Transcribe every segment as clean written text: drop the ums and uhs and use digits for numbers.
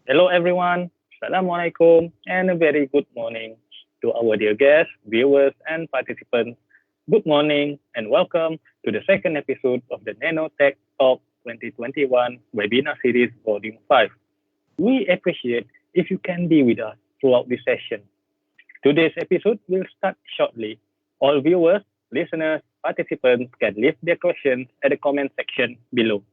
Hello, everyone. Assalamualaikum, and a very good morning to our dear guests, viewers, and participants. Good morning, and welcome to the second episode of the Nanotech Talk 2021 webinar series, Volume 5. We appreciate if you can be with us throughout this session. Today's episode will start shortly. All viewers, listeners, participants can leave their questions at the comment section below.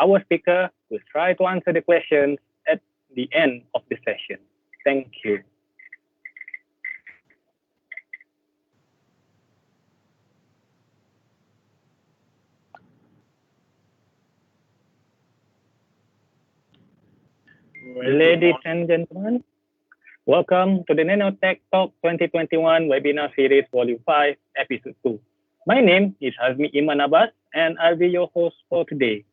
Our speaker will try to answer the questions at the end of the session. Thank you. Ladies and gentlemen, welcome to the Nanotech Talk 2021 webinar series, Volume 5, Episode 2. My name is Hazmi Iman Abbas, and I'll be your host for today.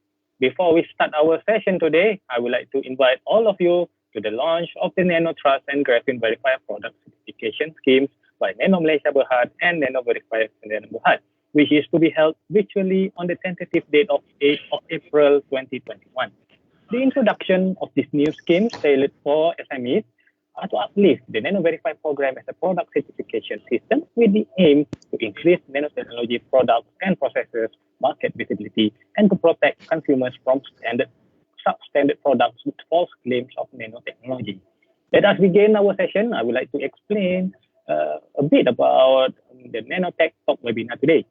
Before we start our session today, I would like to invite all of you to the launch of the Nano Trust and Graphene Verifier Product Certification Schemes by Nanomalaysia Berhad and Nano Verifier Sdn Berhad, which is to be held virtually on the tentative date of 8th of April 2021. The introduction of this new scheme tailored for SMEs are to uplift the Nano Verify program as a product certification system with the aim to increase nanotechnology products and processes market visibility and to protect consumers from substandard products with false claims of nanotechnology. Let us begin our session. I would like to explain a bit about the Nanotech Talk webinar today.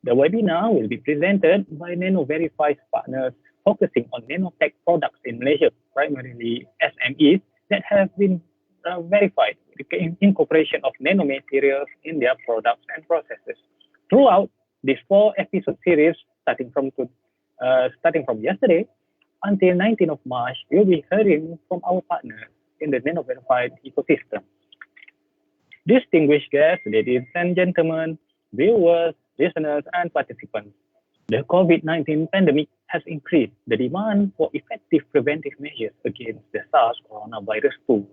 The webinar will be presented by Nano Verify's partners focusing on nanotech products in Malaysia, primarily SMEs that have been verified in incorporation of nanomaterials in their products and processes. Throughout this 4-episode series, starting from yesterday until 19th of March, you'll be hearing from our partners in the Nano Verified ecosystem. Distinguished guests, ladies and gentlemen, viewers, listeners, and participants, the COVID-19 pandemic has increased the demand for effective preventive measures against the SARS coronavirus 2.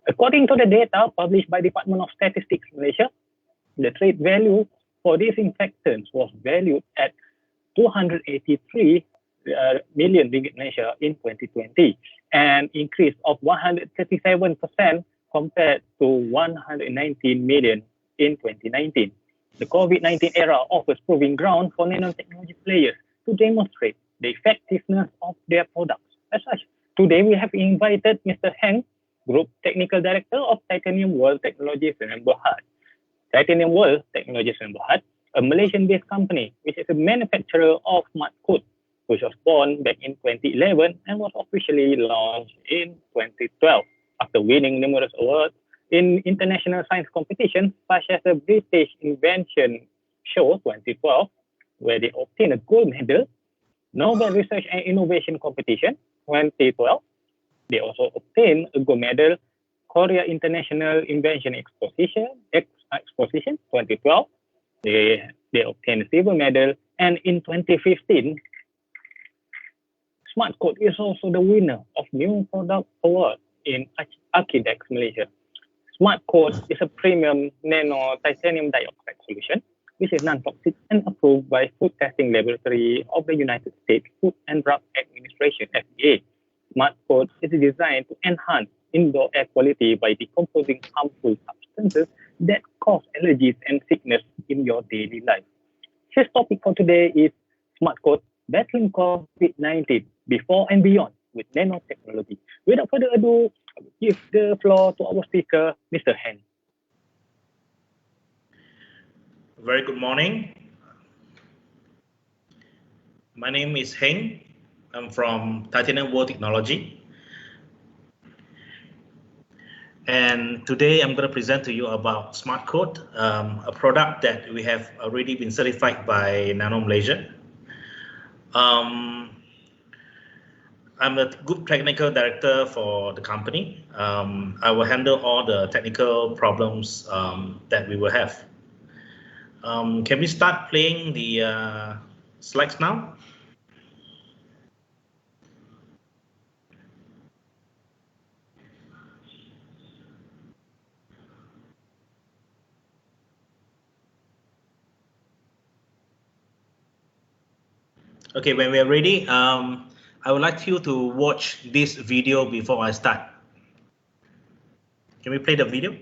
According to the data published by Department of Statistics Malaysia, the trade value for disinfectants was valued at 283 million ringgit Malaysia in 2020, an increase of 137% compared to 119 million in 2019. The COVID-19 era offers proving ground for nanotechnology players to demonstrate the effectiveness of their products. As such, today we have invited Mr. Heng, Group Technical Director of Titanium World Technologies Sdn Berhad. Titanium World Technologies Sdn Berhad, a Malaysian-based company which is a manufacturer of SmartCoat, which was born back in 2011 and was officially launched in 2012 after winning numerous awards in international science competitions such as the British Invention Show 2012, where they obtained a gold medal, Nobel Research and Innovation Competition 2012. They also obtained a gold medal, Korea International Invention Exposition 2012. They obtained a silver medal, and in 2015, SmartCoat is also the winner of New Product Award in Archidex Malaysia. SmartCoat is a premium nano titanium dioxide solution, which is non-toxic and approved by Food Testing Laboratory of the United States Food and Drug Administration, FDA. SmartCoat is designed to enhance indoor air quality by decomposing harmful substances that cause allergies and sickness in your daily life. His topic for today is SmartCoat battling COVID-19 before and beyond with nanotechnology. Without further ado, I will give the floor to our speaker, Mr. Heng. Very good morning. My name is Heng. I'm from Titanium World Technology. And today I'm going to present to you about SmartCoat, a product that we have already been certified by Nanomalaysia. I'm the Group Technical Director for the company. I will handle all the technical problems that we will have. Can we start playing the slides now? Okay, when we are ready, I would like you to watch this video before I start. Can we play the video?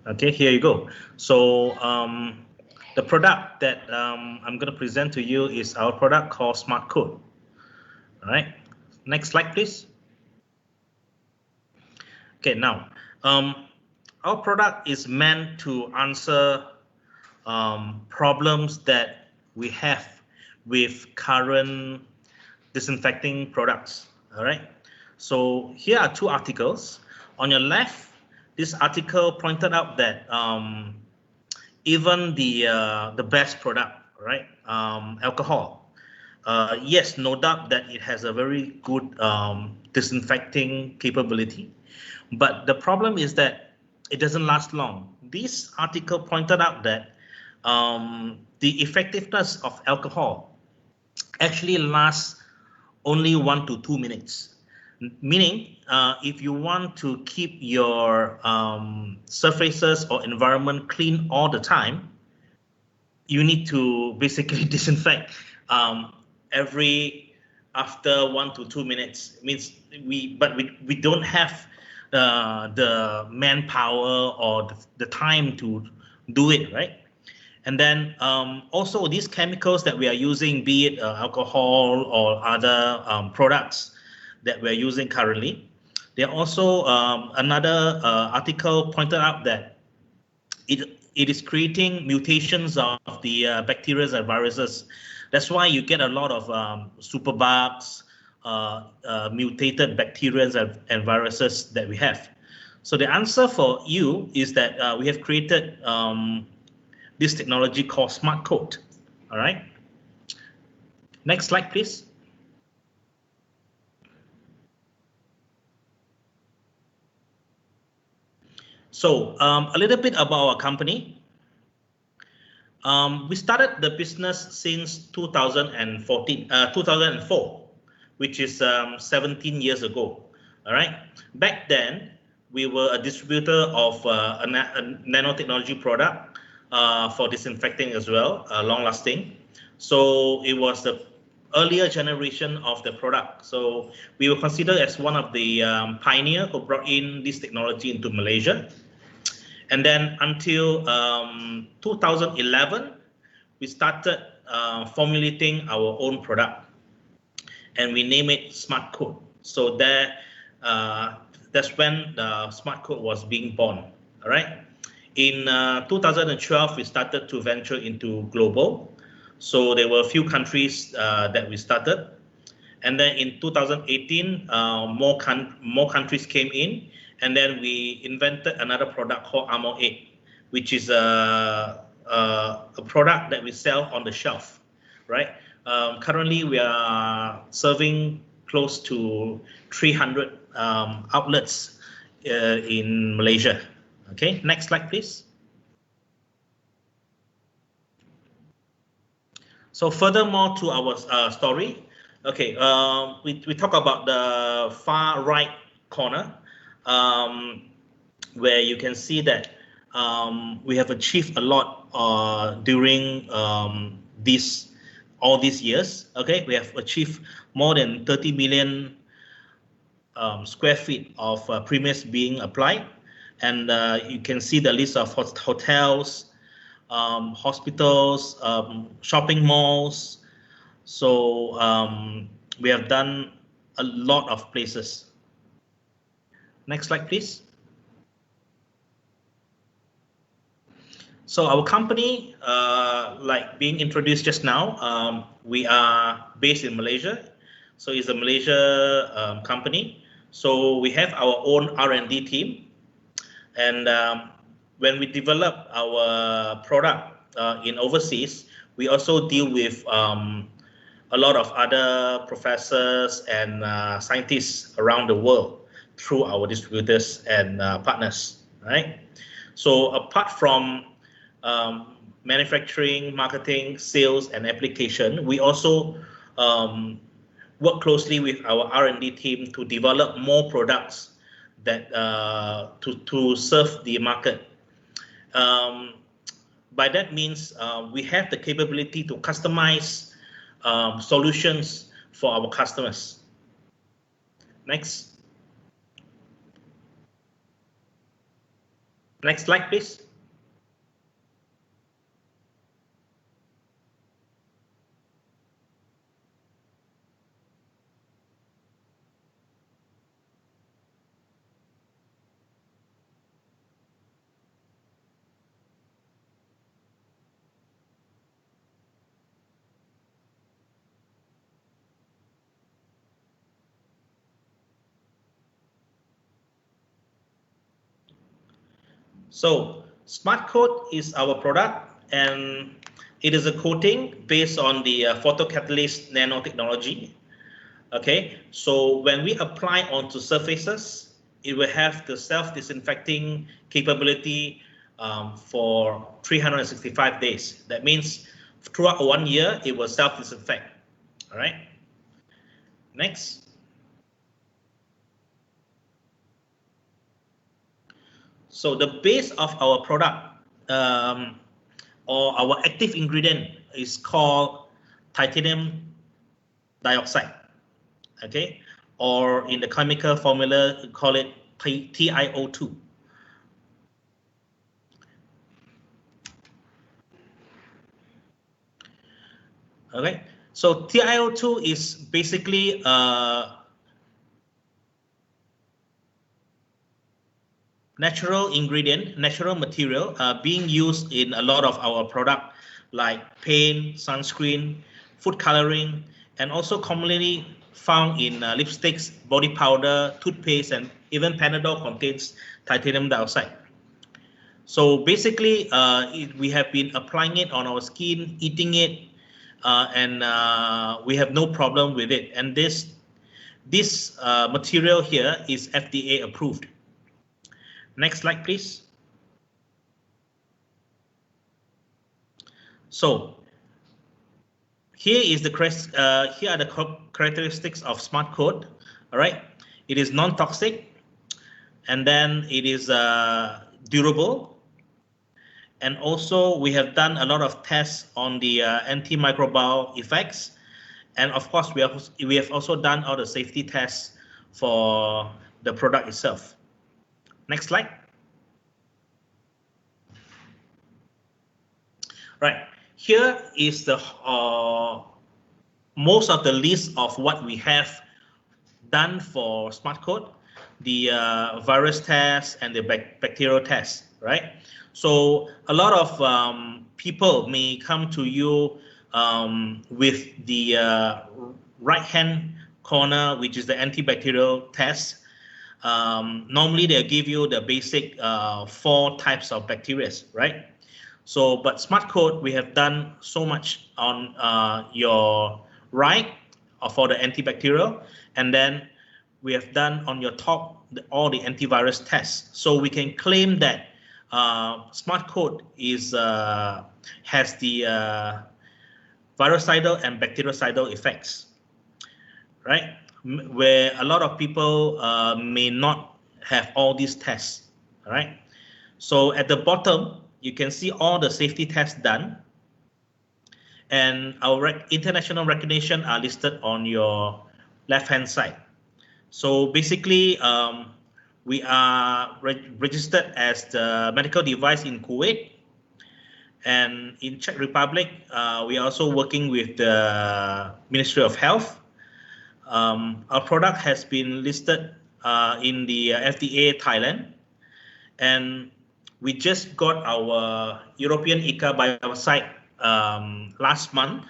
Okay, here you go. So the product that I'm going to present to you is our product called SmartCoat. All right, next slide, please. Okay, now our product is meant to answer problems that we have with current disinfecting products. All right, so here are two articles. On your left, this article pointed out that even the best product, right, alcohol, yes, no doubt that it has a very good disinfecting capability, but the problem is that it doesn't last long. This article pointed out that the effectiveness of alcohol actually lasts only 1 to 2 minutes. Meaning, if you want to keep your surfaces or environment clean all the time, you need to basically disinfect after 1 to 2 minutes. It means we don't have the manpower or the time to do it, right? And then also these chemicals that we are using, be it alcohol or other products that we're using currently. There also another article pointed out that it is creating mutations of the bacteria and viruses. That's why you get a lot of superbugs, mutated bacteria and viruses that we have. So the answer for you is that we have created this technology called SmartCoat. All right. Next slide, please. So a little bit about our company. We started the business since 2004, which is 17 years ago. All right. Back then, we were a distributor of a nanotechnology product for disinfecting as well, long-lasting. So it was the earlier generation of the product. So we were considered as one of the pioneers who brought in this technology into Malaysia. And then until 2011, we started formulating our own product, and we named it SmartCoat. So that's when the SmartCoat was being born. All right. In 2012, we started to venture into global. So there were a few countries that we started. And then in 2018, more countries came in. And then we invented another product called Armor 8, which is a product that we sell on the shelf, right? Currently, we are serving close to 300 outlets in Malaysia. Okay, next slide, please. So furthermore to our story, okay, we talk about the far right corner. where you can see that we have achieved a lot during all these years. Okay, we have achieved more than 30 million square feet of premise being applied, and you can see the list of hotels, hospitals, shopping malls. So we have done a lot of places. Next slide, please. So our company, like being introduced just now, we are based in Malaysia. So it's a Malaysia company. So we have our own R&D team. And when we develop our product in overseas, we also deal with a lot of other professors and scientists around the world through our distributors and partners, right? So apart from manufacturing, marketing, sales, and application, we also work closely with our R&D team to develop more products that to serve the market. By that means we have the capability to customize solutions for our customers. Next. Next slide, please. So SmartCoat is our product, and it is a coating based on the photocatalyst nanotechnology. Okay, so when we apply onto surfaces, it will have the self-disinfecting capability for 365 days. That means throughout 1 year, it will self-disinfect. All right. Next. So the base of our product or our active ingredient is called titanium dioxide, okay? Or in the chemical formula, call it TiO2. Okay, so TiO2 is basically natural ingredient, natural material being used in a lot of our product like paint, sunscreen, food coloring, and also commonly found in lipsticks, body powder, toothpaste, and even Panadol contains titanium dioxide. So basically, we have been applying it on our skin, eating it, and we have no problem with it. And this material here is FDA approved. Next slide, please. So here are the characteristics of SmartCoat. All right, it is non-toxic, and then it is durable, and also we have done a lot of tests on the antimicrobial effects, and of course we have also done all the safety tests for the product itself. Next slide. Right, here is the most of the list of what we have done for SmartCoat, the virus test and the bacterial test, right? So a lot of people may come to you with the right-hand corner, which is the antibacterial test. Normally they'll give you the basic 4 types of bacteria, right? So, but SmartCoat, we have done so much on your right for the antibacterial, and then we have done on your top all the antivirus tests. So we can claim that SmartCoat has the virucidal and bactericidal effects, right? Where a lot of people may not have all these tests. All right. So at the bottom, you can see all the safety tests done, and our international recognition are listed on your left-hand side. So basically, we are registered as the medical device in Kuwait, and in Czech Republic, we are also working with the Ministry of Health. Our product has been listed in the FDA Thailand, and we just got our European ICA biocide last month.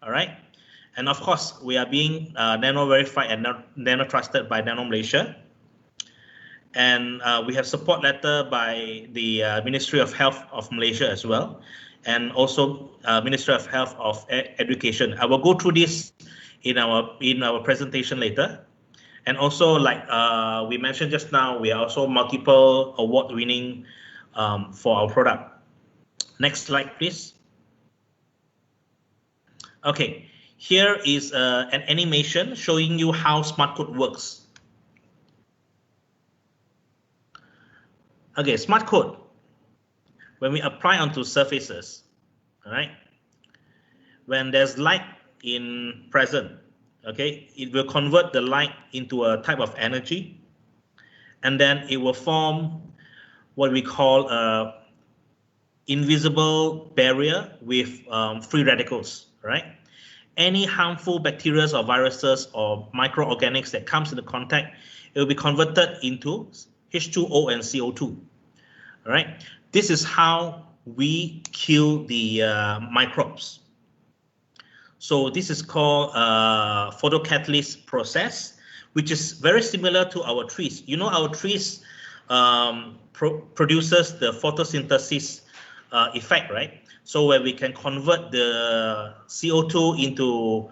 All right. And of course, we are being nano verified and nano trusted by Nanomalaysia. And we have support letter by the Ministry of Health of Malaysia as well, and also Ministry of Health of Education. I will go through this in our presentation later. And also, like we mentioned just now, we are also multiple award winning for our product. Next slide, please. Okay, here is an animation showing you how SmartCoat works. Okay, SmartCoat, when we apply onto surfaces, all right, when there's light in present, okay, it will convert the light into a type of energy, and then it will form what we call a invisible barrier with free radicals, right? Any harmful bacteria or viruses or microorganics that comes into contact, it will be converted into H2O and CO2. All right. This is how we kill the microbes. So this is called photocatalyst process, which is very similar to our trees. You know, our trees produces the photosynthesis effect, right? So where we can convert the CO2 into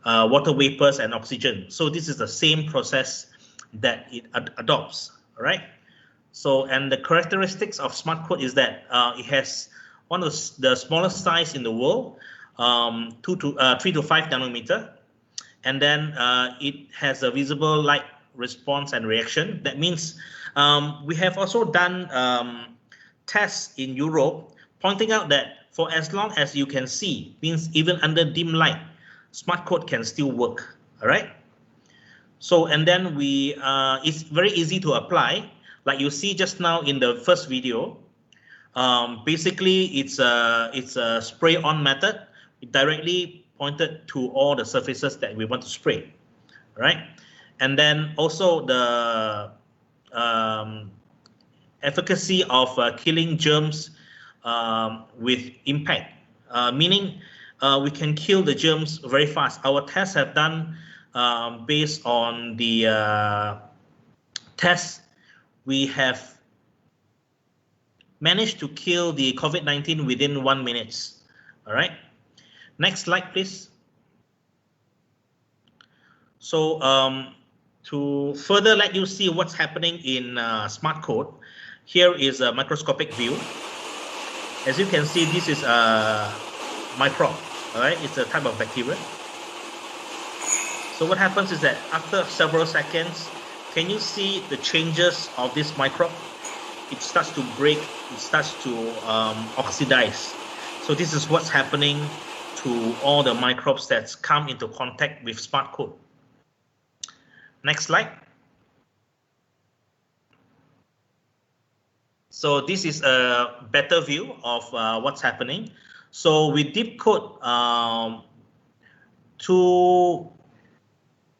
water vapors and oxygen. So this is the same process that it adopts, all right? So, and the characteristics of SmartCoat is that it has one of the smallest size in the world, 3 to 5 nanometer, and then it has a visible light response and reaction. That means we have also done tests in Europe, pointing out that for as long as you can see, means even under dim light, SmartCoat can still work. All right. So, and then it's very easy to apply. Like you see just now in the first video, basically it's a spray-on method, directly pointed to all the surfaces that we want to spray, right? And then also the efficacy of killing germs with impact, meaning we can kill the germs very fast. Our tests have done based on the tests. We have managed to kill the COVID-19 within 1 minute. All right. Next slide, please. So to further let you see what's happening in SmartCoat, here is a microscopic view. As you can see, this is a microbe. All right, it's a type of bacteria. So what happens is that after several seconds, can you see the changes of this microbe? It starts to break, it starts to oxidize. So this is what's happening to all the microbes that's come into contact with SmartCoat. Next slide. So this is a better view of what's happening. So we deep coat 2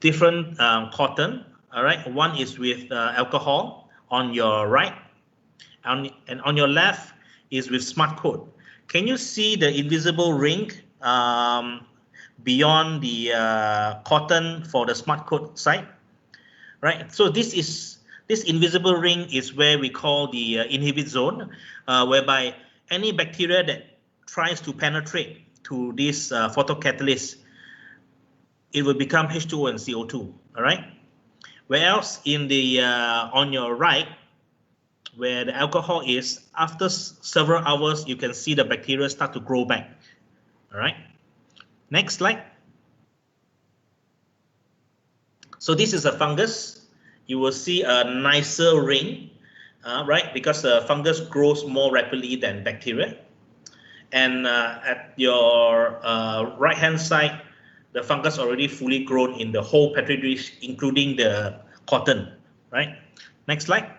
different cotton. All right, one is with alcohol on your right, and on your left is with SmartCoat. Can you see the invisible ring beyond the cotton for the SmartCoat side? Right. So this invisible ring is where we call the inhibit zone, whereby any bacteria that tries to penetrate to this photocatalyst, it will become H2O and CO2. All right. Whereas in the on your right, where the alcohol is, after several hours, you can see the bacteria start to grow back. All right. Next slide. So this is a fungus. you will see a nicer ring, right? Because the fungus grows more rapidly than bacteria. And at your right hand side, the fungus already fully grown in the whole petri dish, including the cotton, right? Next slide.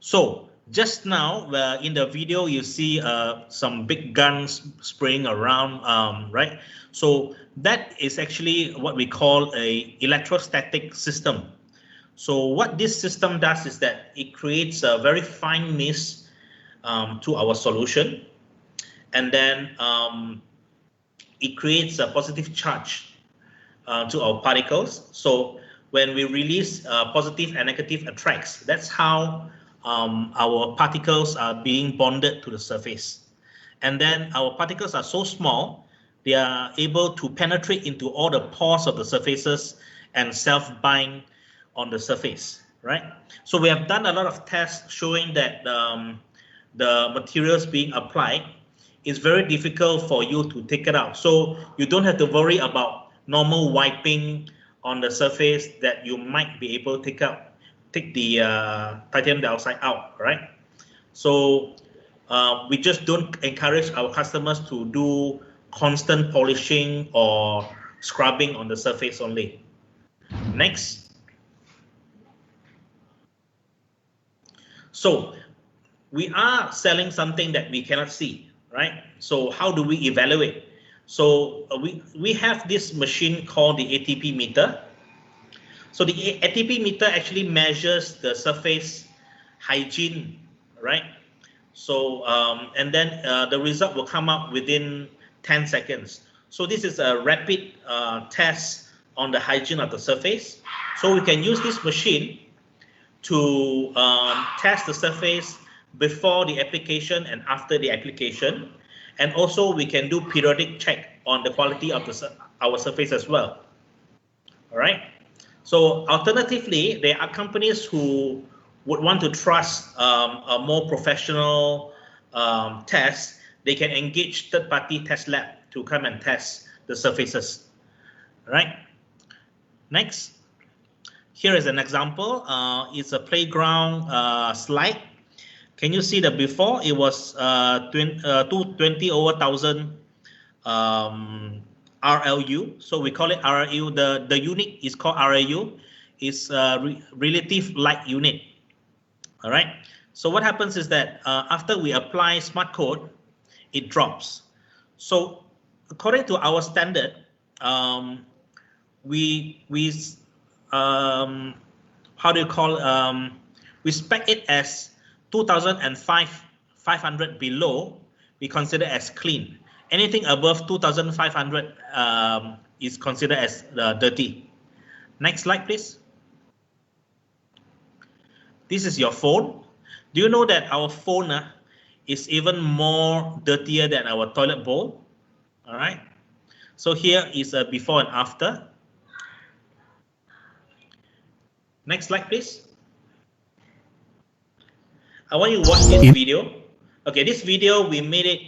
So just now in the video, you see some big guns spraying around, right? So that is actually what we call a electrostatic system. So what this system does is that it creates a very fine mist to our solution, and then it creates a positive charge to our particles. So when we release positive and negative attracts, that's how our particles are being bonded to the surface. And then our particles are so small, they are able to penetrate into all the pores of the surfaces and self-bind on the surface, right? So we have done a lot of tests showing that the materials being applied is very difficult for you to take it out. So you don't have to worry about normal wiping on the surface that you might be able to take the titanium dioxide out, right? So we just don't encourage our customers to do constant polishing or scrubbing on the surface only. Next. So we are selling something that we cannot see, right? So how do we evaluate? So we have this machine called the ATP meter. So the ATP meter actually measures the surface hygiene, right? So and then the result will come out within 10 seconds. So this is a rapid test on the hygiene of the surface. So we can use this machine to test the surface before the application and after the application. And also we can do periodic check on the quality of our surface as well. All right. So alternatively, there are companies who would want to trust a more professional test. They can engage third-party test lab to come and test the surfaces. All right. Next. Here is an example. It's a playground slide. Can you see the before? It was 220 over 1,000 RLU. So we call it RLU. The unit is called RLU. It's relative light unit. All right. So what happens is that after we apply SmartCoat, it drops. So according to our standard, how do you call, we spec it as 2,500 below, we consider as clean. Anything above 2,500 is considered as dirty. Next slide, please. This is your phone. Do you know that our phone is even more dirtier than our toilet bowl? All right. So here is a before and after. Next slide, please. I want you to watch this video. Okay, this video, we made it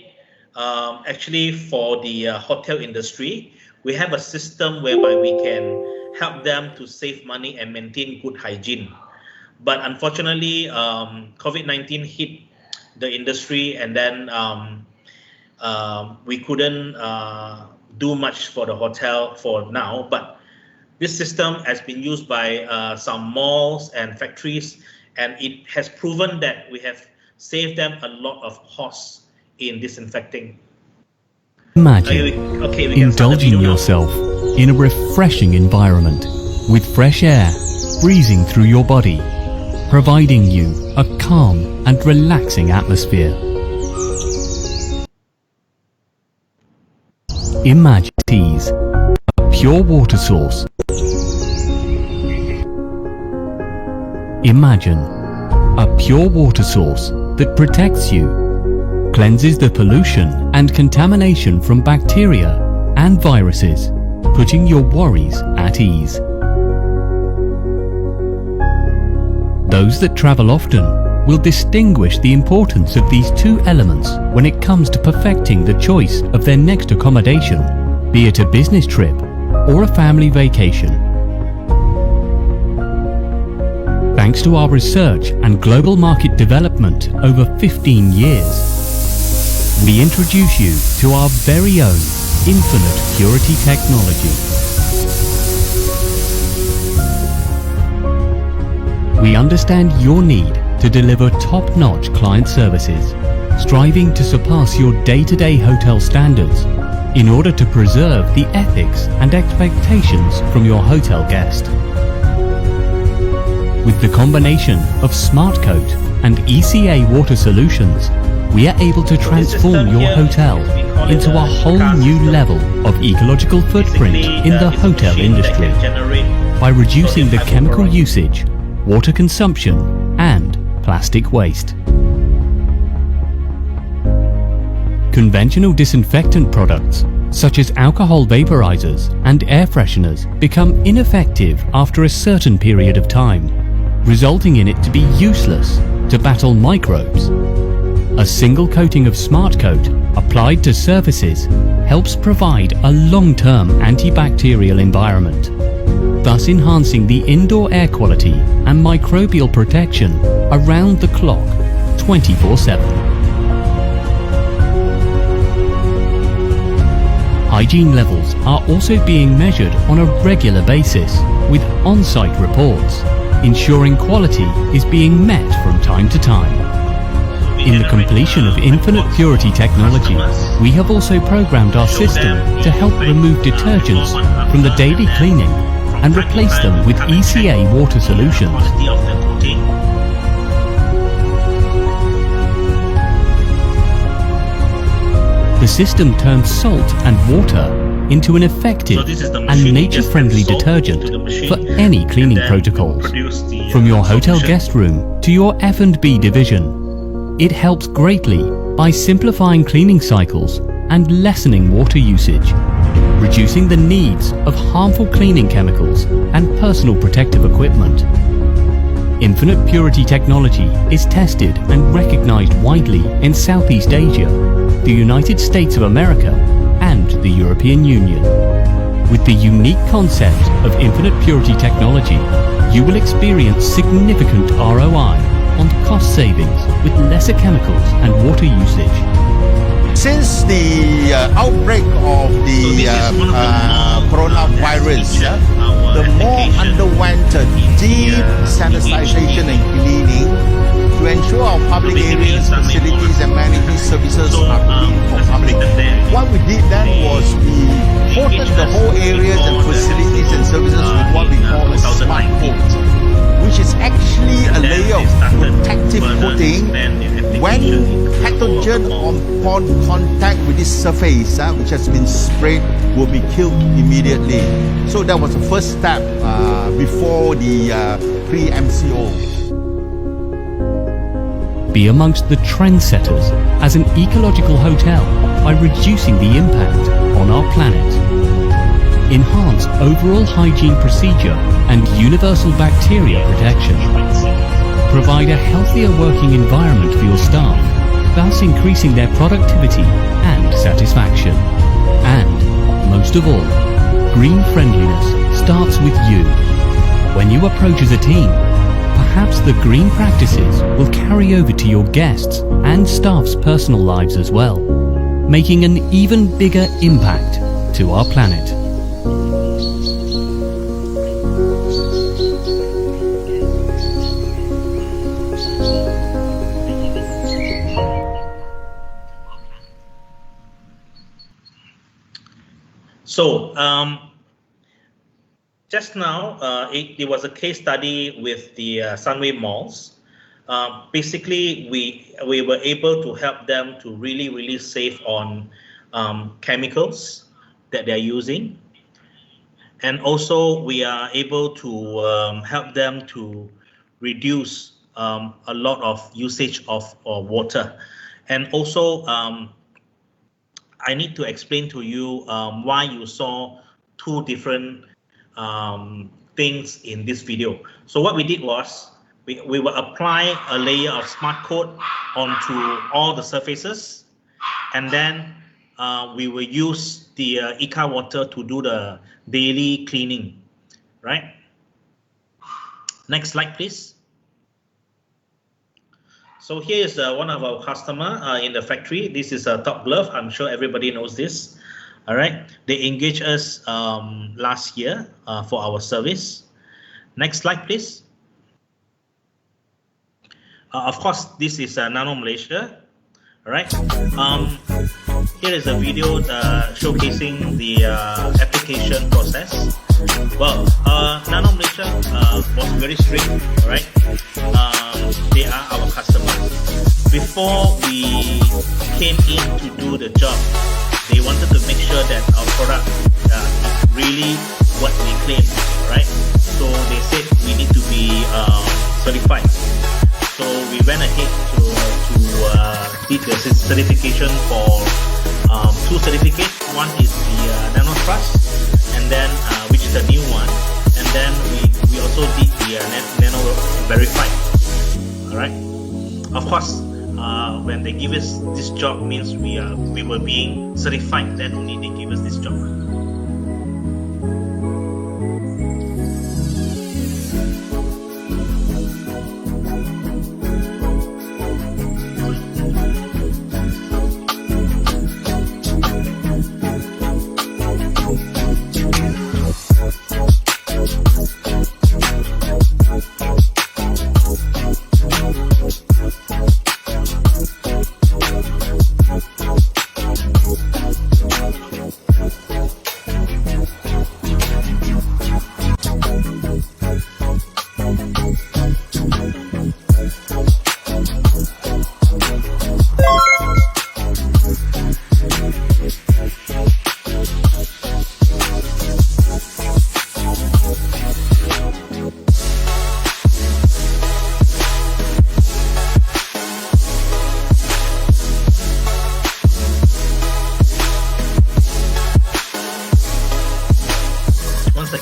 actually for the hotel industry. We have a system whereby we can help them to save money and maintain good hygiene. But unfortunately, COVID-19 hit the industry, and then we couldn't do much for the hotel for now. But this system has been used by some malls and factories, and it has proven that we have saved them a lot of costs in disinfecting. Imagine indulging yourself in a refreshing environment with fresh air breezing through your body, providing you a calm and relaxing atmosphere. Imagine teas, a pure water source. Imagine a pure water source that protects you, cleanses the pollution and contamination from bacteria and viruses, putting your worries at ease. Those that travel often will distinguish the importance of these two elements when it comes to perfecting the choice of their next accommodation, be it a business trip or a family vacation. Thanks to our research and global market development over 15 years, we introduce you to our very own infinite purity technology. We understand your need to deliver top-notch client services, striving to surpass your day-to-day hotel standards in order to preserve the ethics and expectations from your hotel guest. With the combination of SmartCoat and ECA water solutions, we are able to transform your hotel into a whole new level of ecological footprint in the hotel industry by reducing the chemical usage, water consumption and plastic waste. Conventional disinfectant products such as alcohol vaporizers and air fresheners become ineffective after a certain period of time, resulting in it to be useless to battle microbes. A single coating of SmartCoat applied to surfaces helps provide a long-term antibacterial environment, thus enhancing the indoor air quality and microbial protection around the clock 24/7. Hygiene levels are also being measured on a regular basis with on-site reports, ensuring quality is being met from time to time. In the completion of infinite purity technology, we have also programmed our system to help remove detergents from the daily cleaning and replace them with ECA water solutions. The system turns salt and water into an effective and nature-friendly detergent for any cleaning protocols, from your hotel guest room to your F&B division. It helps greatly by simplifying cleaning cycles and lessening water usage, reducing the needs of harmful cleaning chemicals and personal protective equipment. Infinite purity technology is tested and recognized widely in Southeast Asia, the United States of America, and the European Union. With the unique concept of infinite purity technology, you will experience significant ROI on cost savings with lesser chemicals and water usage. Since the outbreak of the coronavirus, the mall underwent deep sanitization and cleaning to ensure our public areas, facilities and amenity services are clean for public. What we did then was we coated the whole areas and facilities and services with what we call a SmartCoat, which is actually a layer of protective coating when pathogen upon contact with this surface which has been sprayed will be killed immediately. So that was the first step before the pre-MCO. Be amongst the trendsetters as an ecological hotel by reducing the impact on our planet. Enhance overall hygiene procedure and universal bacteria protection. Provide a healthier working environment for your staff, thus increasing their productivity and satisfaction. And, most of all, green friendliness starts with you. When you approach as a team, perhaps the green practices will carry over to your guests and staff's personal lives as well, making an even bigger impact to our planet. So, just now, it was a case study with the Sunway malls. Basically, we were able to help them to really save on chemicals that they're using. And also, we are able to help them to reduce a lot of usage of water. And also, I need to explain to you why you saw two different things in this video. So what we did was we will apply a layer of SmartCoat onto all the surfaces, and then we will use the Ika water to do the daily cleaning, right? Next slide, please. So here is one of our customer in the factory. This is a Top Glove. I'm sure everybody knows this. All right. They engaged us last year for our service. Next slide, please. Of course, this is Nanomalaysia. All right. Here is a video showcasing the application process. Well, Nanomalaysia was very strict. All right. They are our customers. Before we came in to do the job, they wanted to make sure that our product is really what we claim, right? So they said we need to be certified. So we went ahead to did the certification for two certificates. One is the Nano Trust, and then which is the new one, and then we also did the Nano Verified. All right. Of course, when they give us this job, means we were being certified. Then only they give us this job.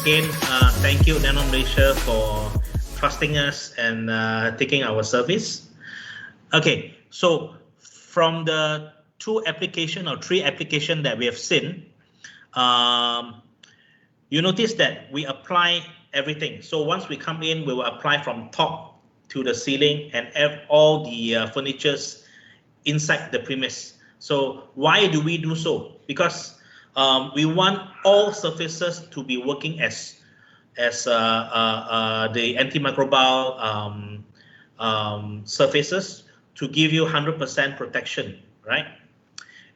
Again, thank you Nanomalaysia for trusting us and taking our service. Okay, so from the two application or three application that we have seen, you notice that we apply everything. So once we come in, we will apply from top to the ceiling and all the furnitures inside the premise. So why do we do so? Because we want all surfaces to be working as the antimicrobial surfaces to give you 100% protection, right?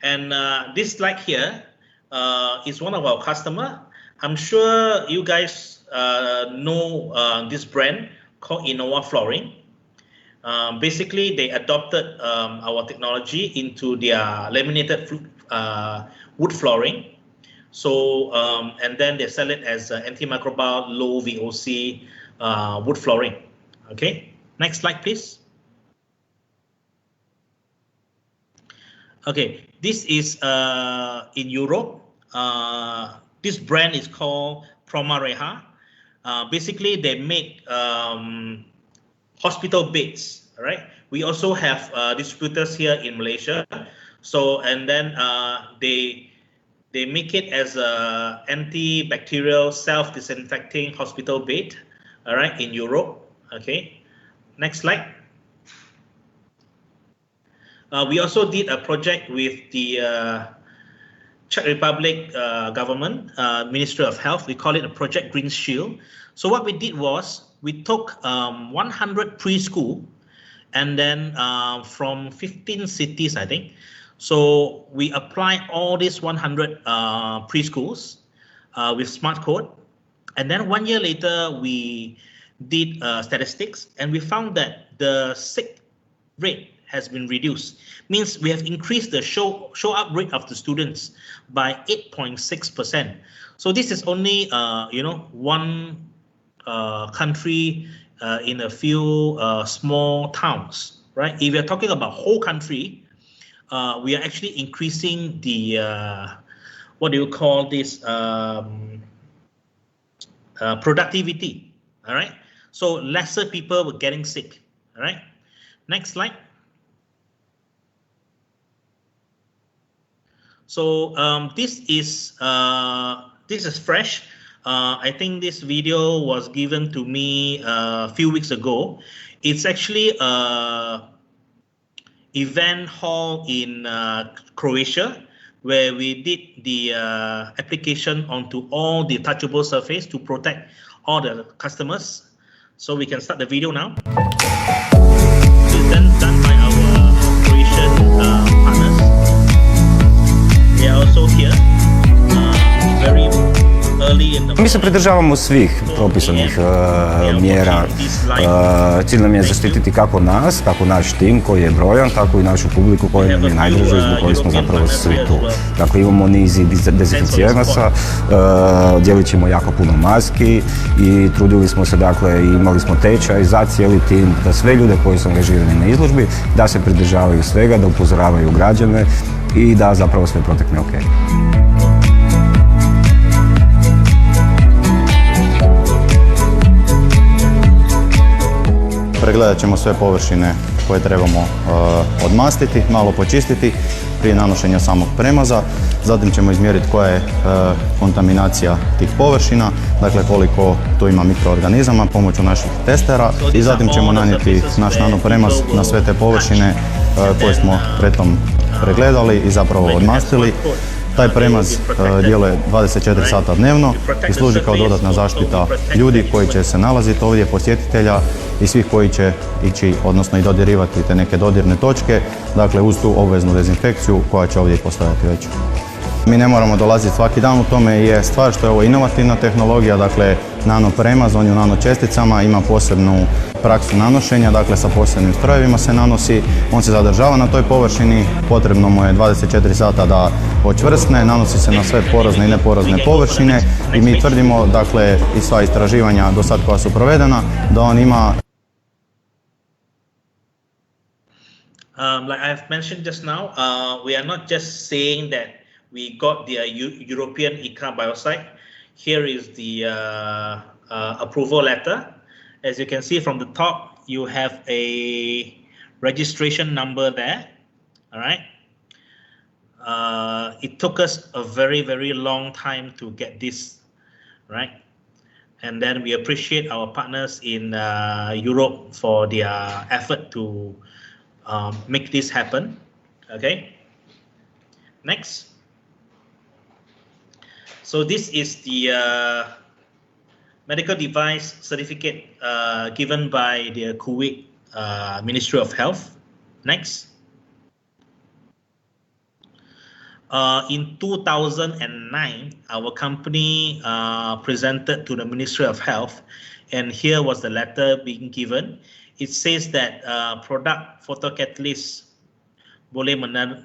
And this slide here is one of our customer. I'm sure you guys know this brand called Innova Flooring. Basically, they adopted our technology into their laminated wood flooring. So, and then they sell it as antimicrobial low VOC wood flooring. Okay, next slide, please. Okay, this is in Europe. This brand is called Promareha. Basically, they make hospital beds. All right. We also have distributors here in Malaysia. So, and then they make it as a antibacterial self-disinfecting hospital bed, all right, in Europe. Okay, next slide. We also did a project with the Czech Republic government, Ministry of Health. We call it a Project Green Shield. So what we did was we took 100 preschool and then from 15 cities, I think. So we apply all these 100 preschools with SmartCoat, and then 1 year later we did statistics, and we found that the sick rate has been reduced. Means we have increased the show up rate of the students by 8.6%. So this is only one country in a few small towns, right? If you're talking about whole country, we are actually increasing the what do you call this productivity. All right, so lesser people were getting sick. All right, next slide. So this is fresh. I think this video was given to me a few weeks ago. It's actually a event hall in Croatia, where we did the application onto all the touchable surface to protect all the customers. So we can start the video now. It's done by our Croatian partners. They are also here very early in the. Mi se pridržavamo svih propisanih mjera. Cilj nam je zaštititi kako nas, kako naš tim koji je brojan, tako i našu publiku koja nam je najdraža i zbog koje smo zapravo svi tu. Dakle, imamo niz dezinficijenaca, dijelit ćemo jako puno maski i trudili smo se, dakle, i imali smo tečaj za cijeli tim, da sve ljude koji su angažirani na izložbi, da se pridržavaju svega, da upozoravaju građane i da zapravo sve protekne ok. Pregledat ćemo sve površine koje trebamo odmastiti, malo počistiti prije nanošenja samog premaza. Zatim ćemo izmjeriti koja je kontaminacija tih površina, dakle koliko tu ima mikroorganizama pomoću naših testera i zatim ćemo nanijeti naš nanopremaz na sve te površine koje smo pretom pregledali i zapravo odmastili. Taj premaz djeluje 24 sata dnevno i služi kao dodatna zaštita ljudi koji će se nalaziti ovdje, posjetitelja i svih koji će ići, odnosno i dodirivati te neke dodirne točke, dakle uz tu obveznu dezinfekciju koja će ovdje postojati već. Mi ne moramo dolaziti svaki dan, u tome je stvar što je ovo inovativna tehnologija, dakle nanopremaz, on je u nanočesticama, ima posebnu praksu nanošenja, dakle sa posebnim strojevima se nanosi, on se zadržava na toj površini, potrebno mu je 24 sata da očvrsne, nanosi se na sve porozne i neporozne površine i mi tvrdimo, dakle i sva istraživanja do sad koja su provedena, da on ima like I have mentioned just now, we are not just saying that we got the European ICA biocide. Here is the approval letter. As you can see from the top, you have a registration number there. All right. It took us a very, very long time to get this, right? And then we appreciate our partners in Europe for their effort to make this happen. Okay. Next. So this is the medical device certificate given by the Kuwait Ministry of Health. Next. In 2009, our company presented to the Ministry of Health, and here was the letter being given. It says that product photocatalyst boleh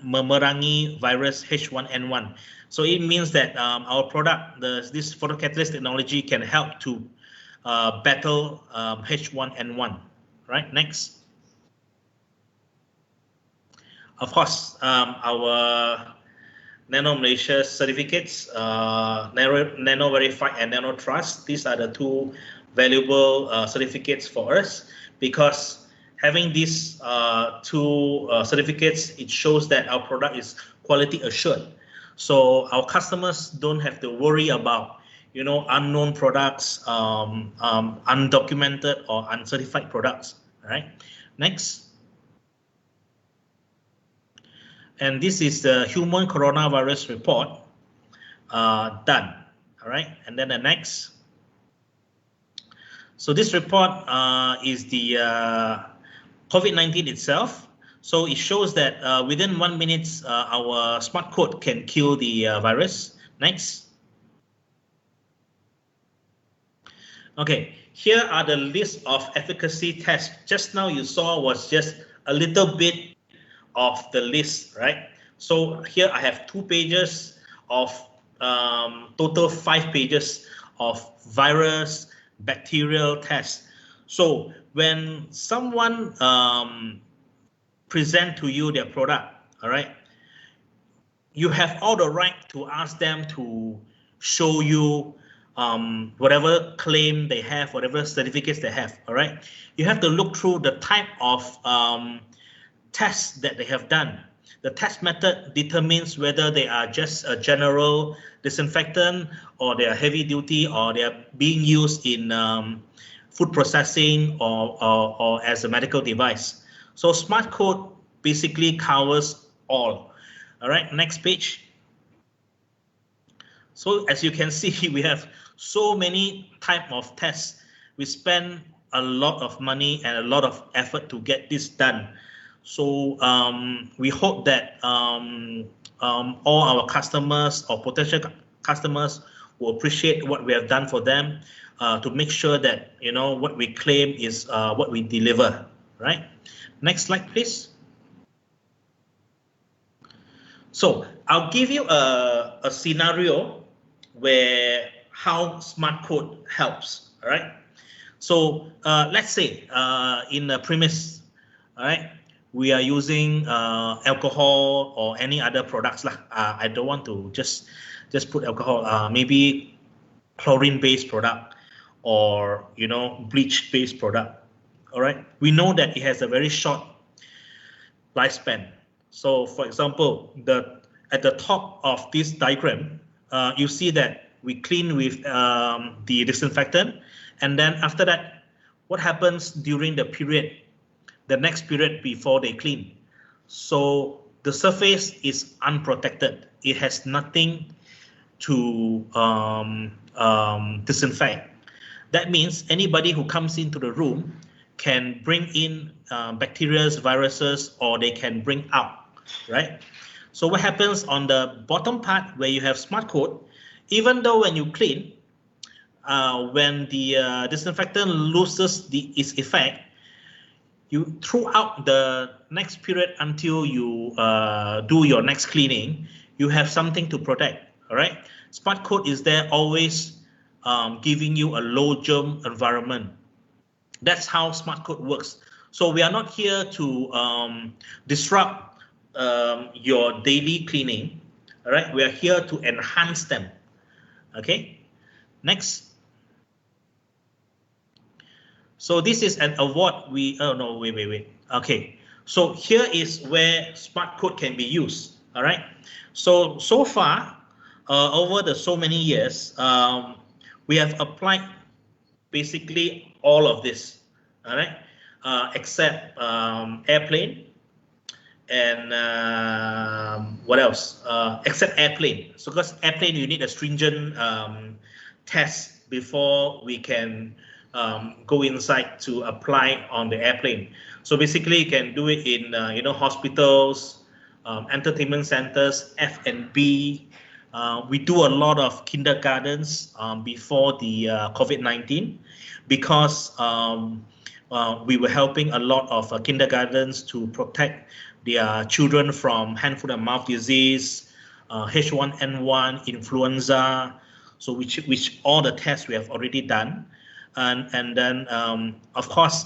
memerangi virus H1N1. So it means that our product, this photocatalyst technology, can help to battle H1N1. Right. Next. Of course, our Nanomalaysia certificates, Nano Verified and Nano Trust. These are the two valuable certificates for us, because having these two certificates, it shows that our product is quality assured. So our customers don't have to worry about, you know, unknown products, undocumented or uncertified products. All right. Next. And this is the human coronavirus report done. All right. And then the next. So this report is the COVID-19 itself. So it shows that within 1 minute, our SmartCoat can kill the virus. Next. Okay, here are the list of efficacy tests. Just now you saw was just a little bit of the list, right? So here I have 2 pages of total 5 pages of virus, bacterial tests. So when someone present to you their product, all right, you have all the right to ask them to show you whatever claim they have, whatever certificates they have, all right. You have to look through the type of tests that they have done. the test method determines whether they are just a general disinfectant, or they are heavy duty, or they are being used in food processing, or as a medical device. So SmartCoat basically covers all. All right, next page. So as you can see, we have so many type of tests. We spend a lot of money and a lot of effort to get this done. So we hope that all our customers or potential customers will appreciate what we have done for them, to make sure that what we claim is what we deliver. Right? Next slide, please. So I'll give you a scenario where how SmartCoat helps. All right. So let's say in a premise, all right, we are using alcohol or any other products lah. I don't want to just put alcohol. Maybe chlorine-based product, or bleach-based product. All right. We know that it has a very short lifespan. So, for example, at the top of this diagram, you see that we clean with the disinfectant, and then after that, what happens during the next period before they clean? So the surface is unprotected. It has nothing to disinfect. That means anybody who comes into the room can bring in bacteria, viruses, or they can bring out. Right? So what happens on the bottom part where you have SmartCoat, even though when you clean, when the disinfectant loses its effect, you throughout the next period until you do your next cleaning, you have something to protect. All right? SmartCoat is there always giving you a low germ environment. That's how SmartCoat works. So we are not here to disrupt your daily cleaning. All right, we are here to enhance them. Okay, next. So this is an award wait. Okay, so here is where SmartCoat can be used. All right, so far over so many years, we have applied basically all of this. All right, except airplane. And what else? Except airplane. So because airplane, you need a stringent test before we can go inside to apply on the airplane. So basically, you can do it in hospitals, entertainment centers, F&B. We do a lot of kindergartens before the COVID-19, because we were helping a lot of kindergartens to protect their children from hand, foot, and mouth disease, H1N1, influenza. So which all the tests we have already done, and then of course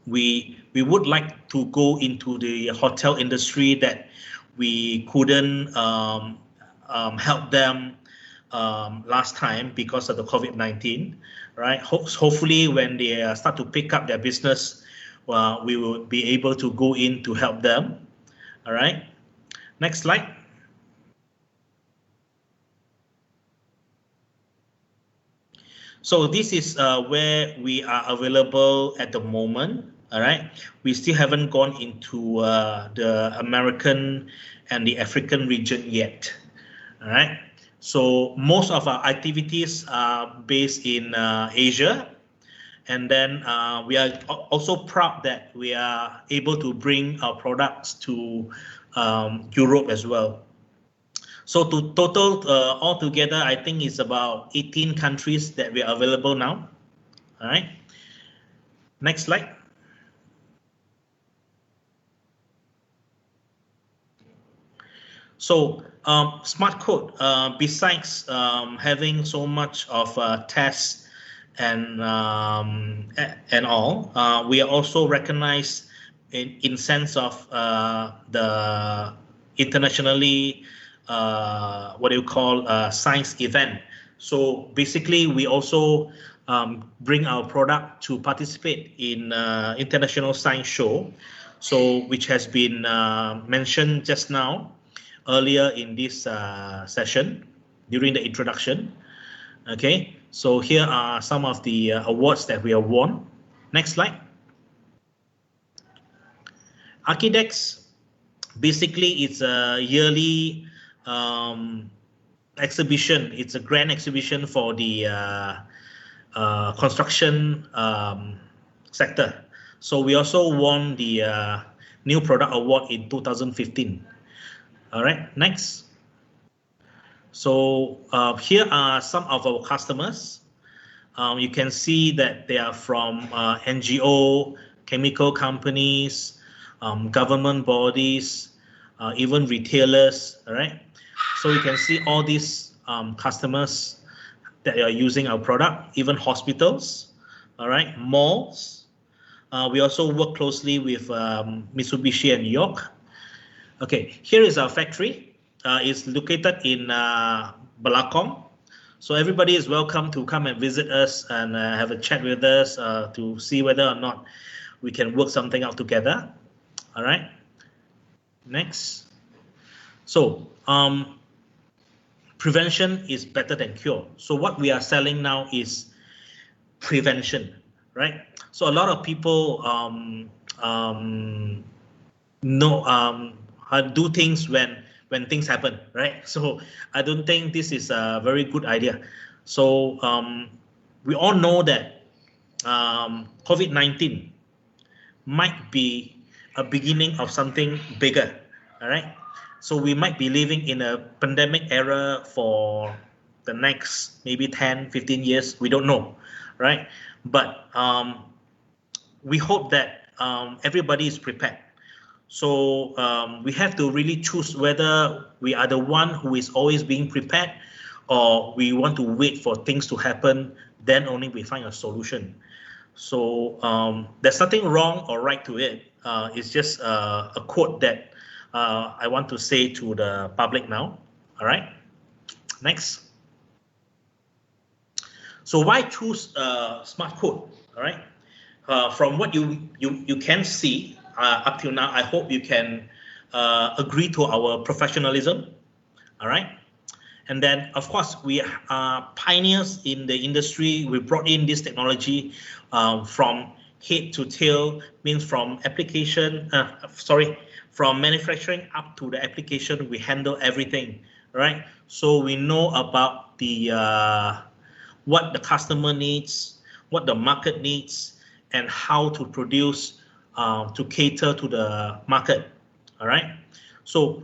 we would like to go into the hotel industry that we couldn't help them last time because of the COVID-19. Right? Hopefully, when they start to pick up their business, we will be able to go in to help them. All right. Next slide. So this is where we are available at the moment. All right. We still haven't gone into the American and the African region yet. All right. So most of our activities are based in Asia. And then we are also proud that we are able to bring our products to Europe as well. So to total altogether, I think it's about 18 countries that we are available now. All right. Next slide. So SmartCoat, besides having so much of tests and all, we are also recognized in sense of the internationally science event. So basically, we also bring our product to participate in international science show. so which has been mentioned just now earlier in this session during the introduction. Okay, so here are some of the awards that we have won. Next slide. Archidex, basically it's a yearly exhibition. It's a grand exhibition for the construction sector. So we also won the New Product Award in 2015. All right, next. So here are some of our customers. You can see that they are from NGO, chemical companies, government bodies, even retailers. All right. So you can see all these customers that are using our product, even hospitals. All right, malls. We also work closely with Mitsubishi and York. Okay, here is our factory. It's located in Balakong. So everybody is welcome to come and visit us and have a chat with us to see whether or not we can work something out together. All right. Next. So prevention is better than cure. So what we are selling now is prevention, right? So a lot of people do things when things happen, right? So I don't think this is a very good idea. So we all know that COVID-19 might be a beginning of something bigger, all right? So we might be living in a pandemic era for the next maybe 10, 15 years. We don't know, right? But we hope that everybody is prepared. So we have to really choose whether we are the one who is always being prepared, or we want to wait for things to happen, then only we find a solution. So there's nothing wrong or right to it. It's just a quote that I want to say to the public now. All right, next. So why choose SmartCoat? All right, from what you can see up till now, I hope you can agree to our professionalism. All right, and then of course we are pioneers in the industry. We brought in this technology from head to tail, means from application, from manufacturing up to the application. We handle everything, right? So we know about the what the customer needs, what the market needs, and how to produce to cater to the market. All right. So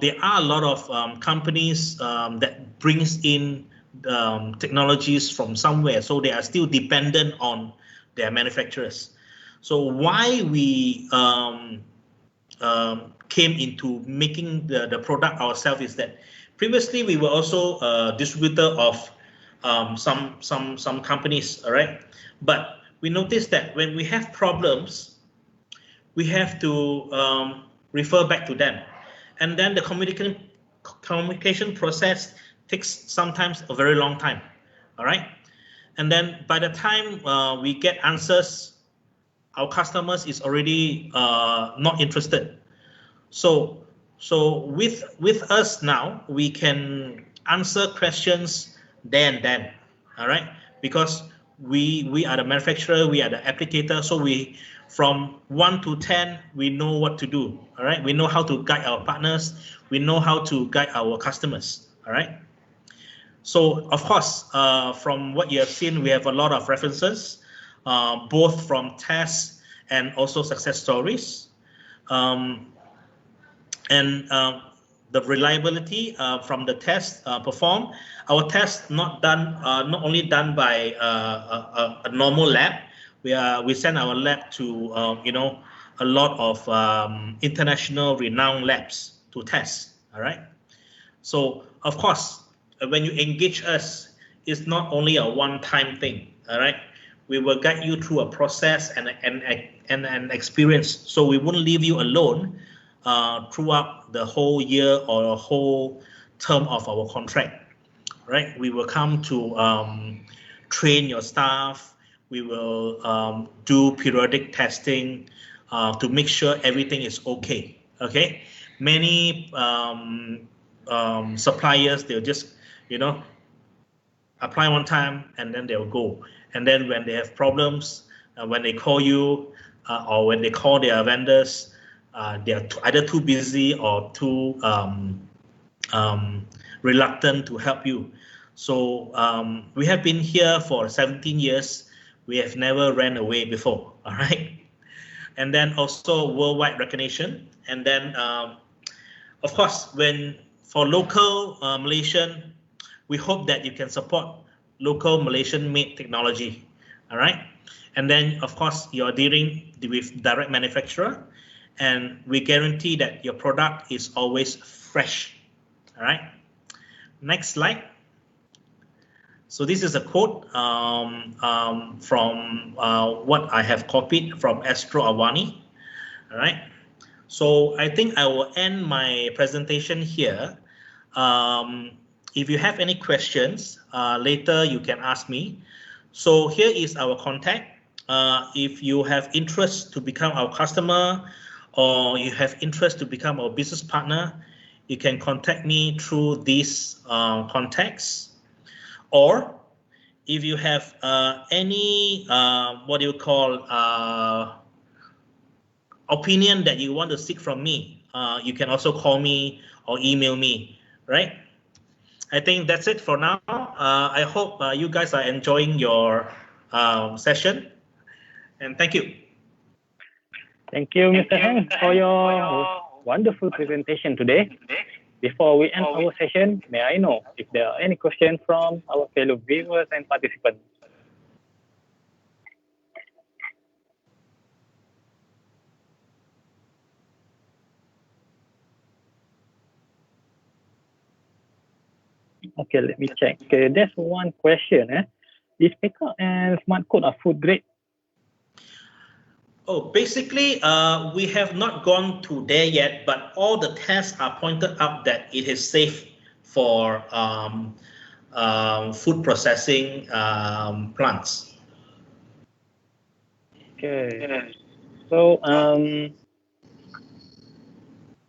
there are a lot of companies that brings in technologies from somewhere, so they are still dependent on their manufacturers. So why we came into making the product ourselves is that previously we were also a distributor of some companies, all right? But we noticed that when we have problems, we have to refer back to them, and then the communication process takes sometimes a very long time, all right? And then by the time we get answers, our customers is already not interested. So with us now, we can answer questions there and then, all right? Because we are the manufacturer, we are the applicator, so we, from 1 to 10, we know what to do, all right? We know how to guide our partners, we know how to guide our customers, all right? So of course, from what you have seen, we have a lot of references, both from tests and also success stories. The reliability from the test performed. Our test not only done by a normal lab. We send our lab to a lot of international renowned labs to test. All right. So of course, when you engage us, it's not only a one-time thing. All right. We will guide you through a process and an experience. So we won't leave you alone throughout the whole year or a whole term of our contract, right? We will come to train your staff. We will do periodic testing. to make sure everything is okay. Okay, many suppliers, they'll just, apply one time and then they'll go. And then when they have problems, when they call you or when they call their vendors, they are either too busy or too reluctant to help you. So we have been here for 17 years. We have never ran away before. All right. And then also worldwide recognition. And then, of course, for local Malaysian, we hope that you can support local Malaysian-made technology. All right. And then, of course, you're dealing with direct manufacturer, and we guarantee that your product is always fresh. All right. Next slide. So this is a quote from what I have copied from Astro Awani. All right. So I think I will end my presentation here. If you have any questions, later you can ask me. So here is our contact. If you have interest to become our customer, or you have interest to become our business partner, you can contact me through these contacts. Or if you have any opinion that you want to seek from me, you can also call me or email me, right? I think that's it for now. I hope you guys are enjoying your session, and thank you. Thank you, Mr. Heng, for your wonderful presentation today. Before we end our session, may I know if there are any questions from our fellow viewers and participants? Okay, let me check. Okay, there's one question. Is Peka and SmartCoat are food grade? Oh, basically, we have not gone to there yet, but all the tests are pointed out that it is safe for food processing plants. Okay. So,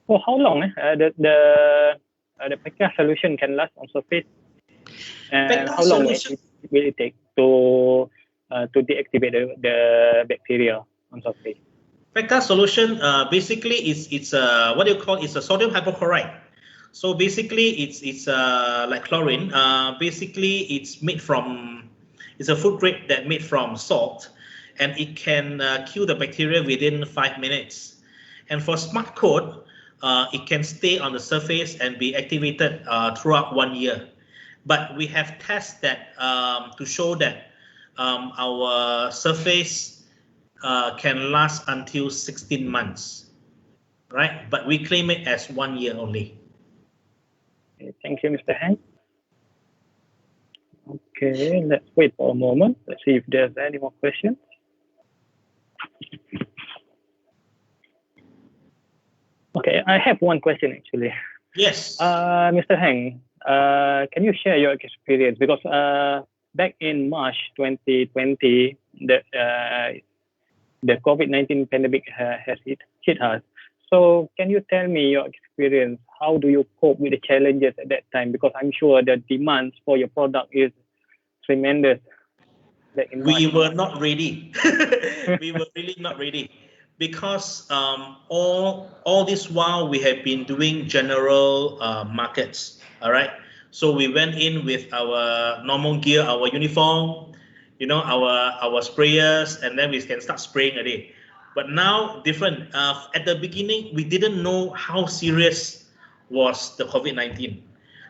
for how long the Peka solution can last on surface, and Peka how long solution will it take to deactivate the bacteria on surface? Peka solution basically it's what do you call? It's a sodium hypochlorite. So basically it's like chlorine. Basically it's made from, it's a food grade that made from salt, and it can kill the bacteria within 5 minutes. And for SmartCoat, it can stay on the surface and be activated throughout 1 year. But we have tests that to show that our surface can last until 16 months, right? But we claim it as 1 year only. Okay, thank you, Mr. Heng. Okay, let's wait for a moment. Let's see if there's any more questions. Okay, I have one question actually. Yes. Mr. Heng, can you share your experience? Because back in March 2020, the COVID-19 pandemic has hit us. So can you tell me your experience? How do you cope with the challenges at that time? Because I'm sure the demands for your product is tremendous. We were not ready. We were really not ready, because all this while we have been doing general markets. All right. So we went in with our normal gear, our uniform, our sprayers, and then we can start spraying a day. But now different. At the beginning, we didn't know how serious was the COVID-19,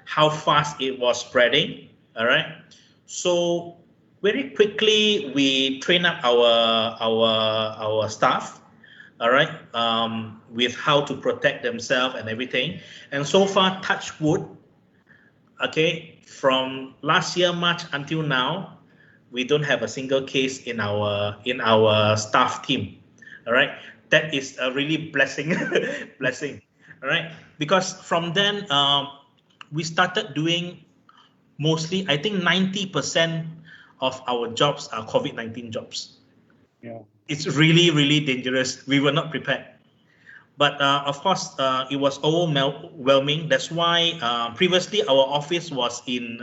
how fast it was spreading. All right. So very quickly we train up our staff. All right. With how to protect themselves and everything. And so far, touch wood. Okay. From last year March until now, we don't have a single case in our staff team. All right, that is a really blessing. All right, because from then we started doing mostly, I think 90% of our jobs are COVID-19 jobs. Yeah. It's really, really dangerous. We were not prepared. But of course, it was overwhelming. That's why previously our office was in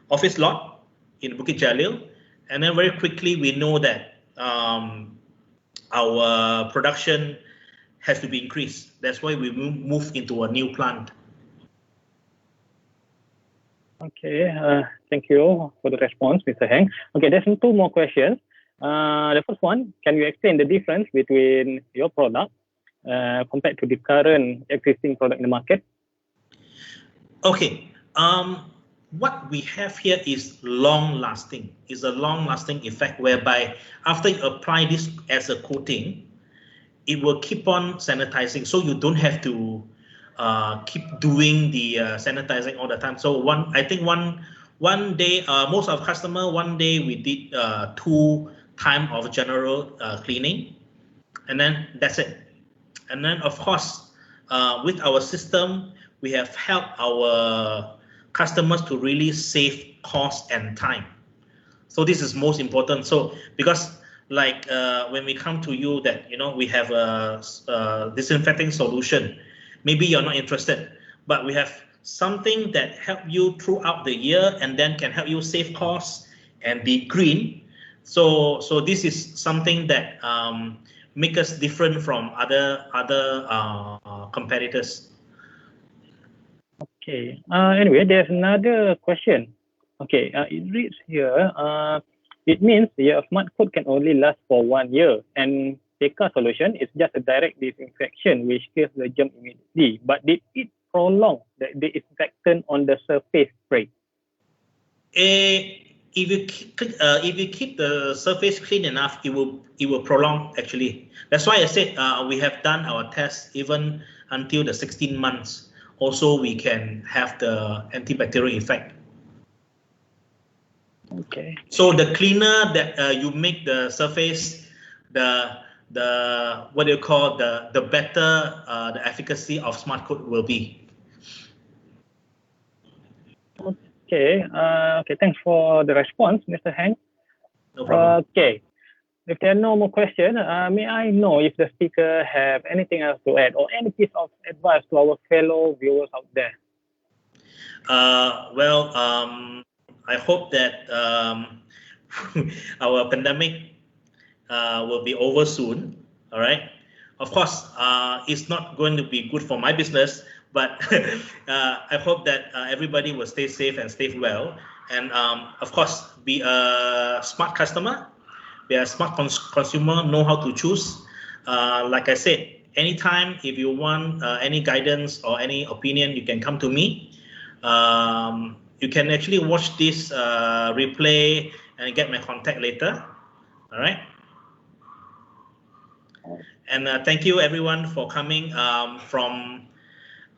office lot in Bukit Jalil. And then very quickly we know that our production has to be increased. That's why we moved into a new plant. Okay, thank you for the response, Mr. Heng. Okay, there's two more questions. The first one, can you explain the difference between your product compared to the current existing product in the market? Okay, what we have here is long-lasting. It's a long-lasting effect whereby after you apply this as a coating, it will keep on sanitizing, so you don't have to keep doing the sanitizing all the time. So I think one day, most of customer, one day we did 2 times of general cleaning, and then that's it. And then of course, with our system, we have helped our customers to really save cost and time. So this is most important. So because like when we come to you that, you know, we have a disinfecting solution, maybe you're not interested, but we have something that help you throughout the year and then can help you save costs and be green. So this is something that make us different from other competitors. Okay. Anyway, there's another question. Okay. It reads here. It means your SmartCoat can only last for 1 year, and PK solution is just a direct disinfection which kills the germ immediately. But did it prolong the disinfectant on the surface spray? If you keep the surface clean enough, it will prolong actually. That's why I said we have done our tests even until the 16 months. Also, we can have the antibacterial effect. Okay. So the cleaner that you make the surface, the what do you call, the better the efficacy of SmartCoat will be. Okay. Okay. Thanks for the response, Mr. Heng. No problem. Okay. If there are no more questions, may I know if the speaker have anything else to add or any piece of advice to our fellow viewers out there? Well, I hope that our pandemic will be over soon. All right. Of course, it's not going to be good for my business, but I hope that everybody will stay safe and stay well. And of course, be a smart customer, be a smart consumer, know how to choose. Like I said, anytime if you want any guidance or any opinion, you can come to me. You can actually watch this replay and get my contact later. All right. And thank you everyone for coming from.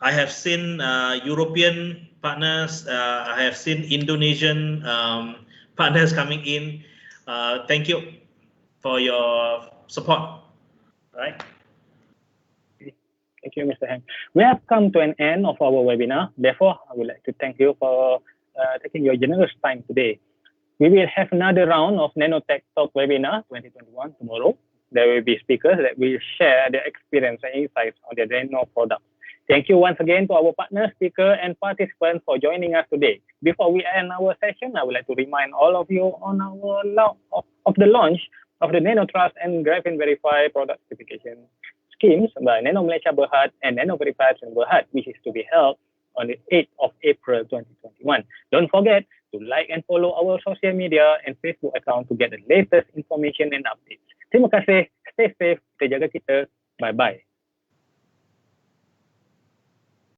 I have seen European partners. I have seen Indonesian partners coming in. Thank you for your support. All right. Thank you, Mr. Heng. We have come to an end of our webinar. Therefore, I would like to thank you for taking your generous time today. We will have another round of Nanotech Talk webinar 2021 tomorrow. There will be speakers that will share their experience and insights on their nano products. Thank you once again to our partner, speaker, and participants for joining us today. Before we end our session, I would like to remind all of you on our of the launch of the Nano Trust and Graphene Verify product certification schemes by Nanomalaysia Berhad and Nano Verify Berhad, which is to be held on the 8th of April 2021. Don't forget to like and follow our social media and Facebook account to get the latest information and updates. Terima kasih, stay safe, kita jaga kita, bye-bye.